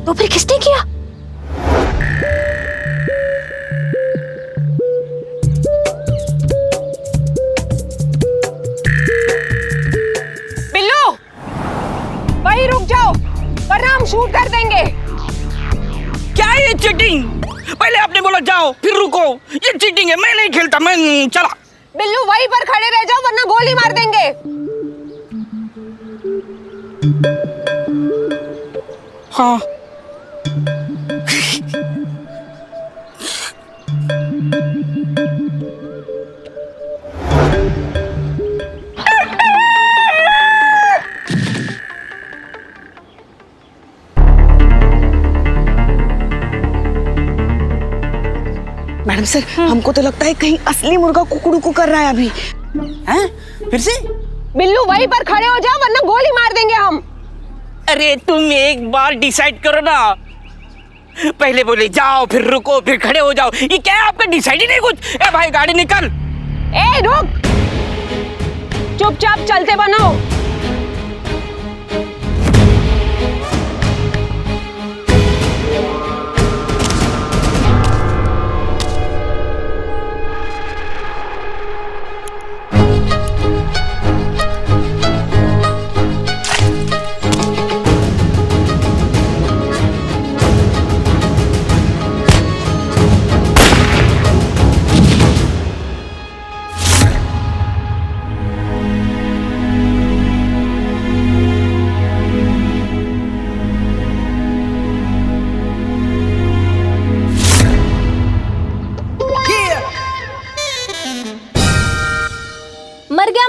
तो फिर किसने किया? बिल्लू वहीं रुक जाओ वरना हम शूट कर देंगे। क्या ये चीटिंग? पहले आपने बोला जाओ फिर रुको, ये चीटिंग है। मैं नहीं खेलता, मैं चला। बिल्लू वहीं पर खड़े रह जाओ वरना गोली मार देंगे। हाँ मैडम सर हमको तो लगता है कहीं असली मुर्गा कुकड़ू को कर रहा है अभी। हैं? फिर से? बिल्लू वहीं पर खड़े हो जाओ वरना गोली मार देंगे हम। अरे तुम एक बार डिसाइड करो ना। पहले बोले जाओ फिर रुको फिर खड़े हो जाओ, ये क्या है आपका? डिसाइड ही नहीं कुछ। ए भाई गाड़ी निकल। ए रुक, चुपचाप चलते बनो।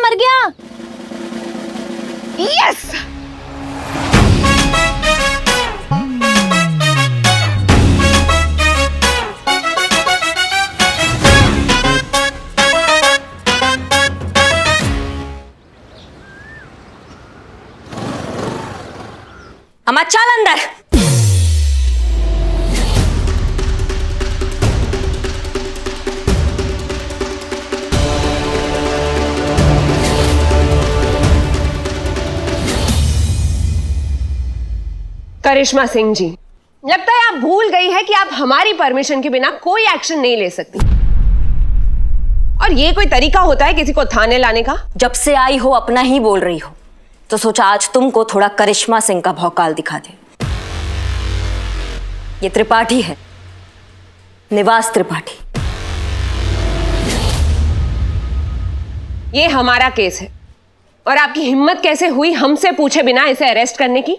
मर गया। यस अम्मा चल अंदर। करिश्मा सिंह जी, लगता है आप भूल गई है कि आप हमारी परमिशन के बिना कोई एक्शन नहीं ले सकती। और ये कोई तरीका होता है किसी को थाने लाने का? जब से आई हो अपना ही बोल रही हो, तो सोचा आज तुमको थोड़ा करिश्मा सिंह का भौकाल दिखा दे। ये त्रिपाठी है, निवास त्रिपाठी। ये हमारा केस है और आपकी हिम्मत कैसे हुई हमसे पूछे बिना इसे अरेस्ट करने की?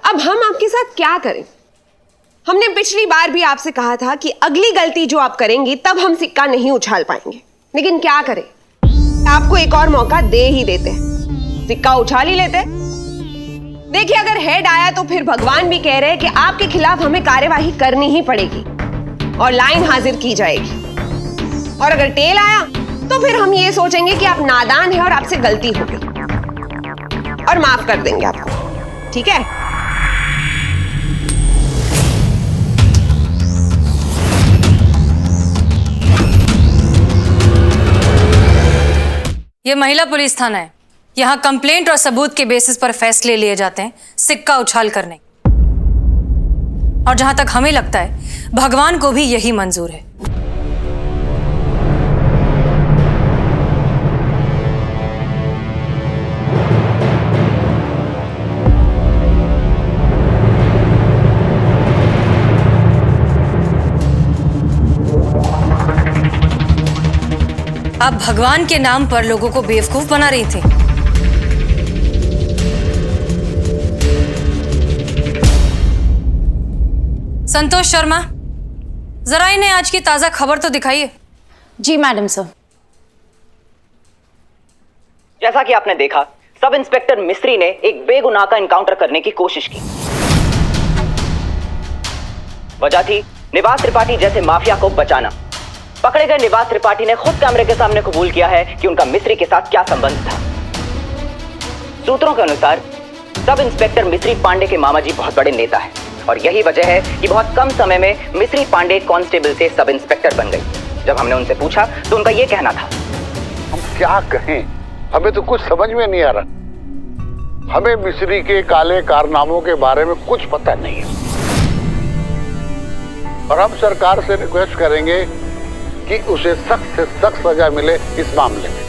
अब हम आपके साथ क्या करें? हमने पिछली बार भी आपसे कहा था कि अगली गलती जो आप करेंगी तब हम सिक्का नहीं उछाल पाएंगे, लेकिन क्या करें, आपको एक और मौका दे ही देते हैं, सिक्का उछाल ही लेते। देखिए अगर हेड आया तो फिर भगवान भी कह रहे हैं कि आपके खिलाफ हमें कार्यवाही करनी ही पड़ेगी और लाइन हाजिर की जाएगी। और अगर टेल आया तो फिर हम ये सोचेंगे कि आप नादान हैं और आपसे गलती हो गई और माफ कर देंगे आपको, ठीक है? ये महिला पुलिस थाना है। यहाँ कंप्लेंट और सबूत के बेसिस पर फैसले लिए जाते हैं, सिक्का उछाल कर नहीं। और जहां तक हमें लगता है भगवान को भी यही मंजूर है। आप भगवान के नाम पर लोगों को बेवकूफ बना रही थी। संतोष शर्मा, जरा इन्हें आज की ताजा खबर तो दिखाइए। जी मैडम सर। जैसा कि आपने देखा, सब इंस्पेक्टर मिस्त्री ने एक बेगुनाह का एनकाउंटर करने की कोशिश की। वजह थी निवास त्रिपाठी जैसे माफिया को बचाना। पकड़े गए निवास त्रिपाठी ने खुद कैमरे के सामने कबूल किया है कि उनका मिस्त्री के साथ क्या संबंध था। सूत्रों के अनुसार सब इंस्पेक्टर मिस्त्री पांडे के मामा जी बहुत बड़े नेता हैं और यही वजह है कि बहुत कम समय में मिस्त्री पांडे कांस्टेबल से सब इंस्पेक्टर बन गई। जब हमने उनसे पूछा तो उनका यह कहना था, हम क्या कहें, हमें तो कुछ समझ में नहीं आ रहा। हमें मिस्री के काले कारनामों के बारे में कुछ पता नहीं है और हम सरकार से रिक्वेस्ट करेंगे कि उसे सख्त से सख्त सजा मिले इस मामले में।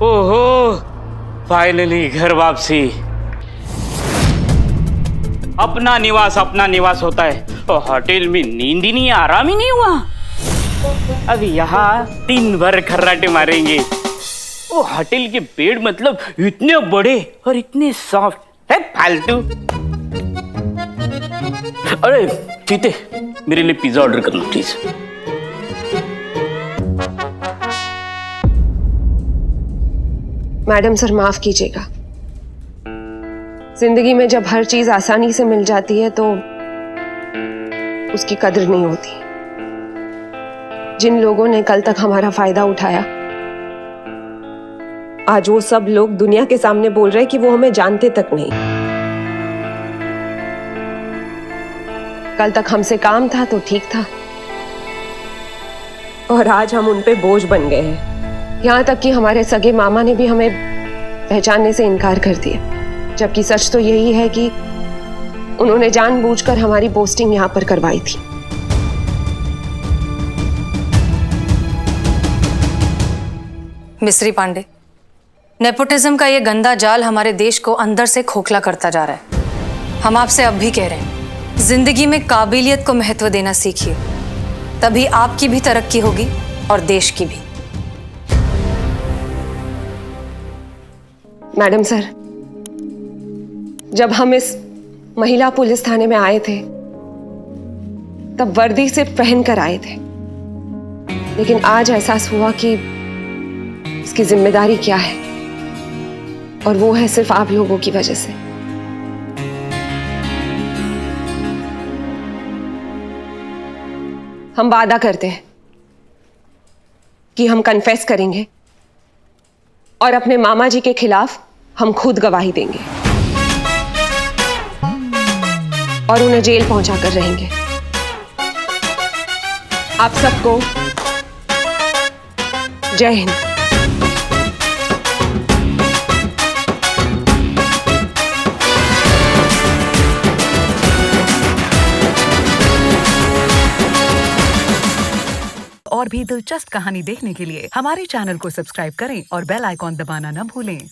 ओहो, फाइनली घर वापसी। अपना निवास होता है और होटल में नींद ही नहीं, आराम ही नहीं हुआ। अभी यहाँ दिन भर खर्राटे मारेंगे। वो होटल के बेड मतलब इतने बड़े और इतने सॉफ्ट है, फालतू। अरे चीते, मेरे लिए पिज्जा ऑर्डर करना प्लीज। मैडम सर माफ कीजिएगा, जिंदगी में जब हर चीज आसानी से मिल जाती है तो उसकी कदर नहीं होती। जिन लोगों ने कल तक हमारा फायदा उठाया, आज वो सब लोग दुनिया के सामने बोल रहे हैं कि वो हमें जानते तक नहीं। कल तक हमसे काम था तो ठीक था और आज हम उन पे बोझ बन गए हैं। यहाँ तक कि हमारे सगे मामा ने भी हमें पहचानने से इनकार कर दिया, जबकि सच तो यही है कि उन्होंने जानबूझकर हमारी पोस्टिंग यहाँ पर करवाई थी। मिस्री पांडे, नेपोटिज्म का ये गंदा जाल हमारे देश को अंदर से खोखला करता जा रहा है। हम आपसे अब भी कह रहे हैं, जिंदगी में काबिलियत को महत्व देना सीखिए, तभी आपकी भी तरक्की होगी और देश की भी। मैडम सर, जब हम इस महिला पुलिस थाने में आए थे तब वर्दी सिर्फ पहन कर आए थे, लेकिन आज एहसास हुआ कि इसकी जिम्मेदारी क्या है, और वो है सिर्फ आप लोगों की वजह से। हम वादा करते हैं कि हम कन्फेस करेंगे और अपने मामा जी के खिलाफ हम खुद गवाही देंगे और उन्हें जेल पहुंचा कर रहेंगे। आप सबको जय हिंद। और भी दिलचस्प कहानी देखने के लिए हमारे चैनल को सब्सक्राइब करें और बेल आइकॉन दबाना न भूलें।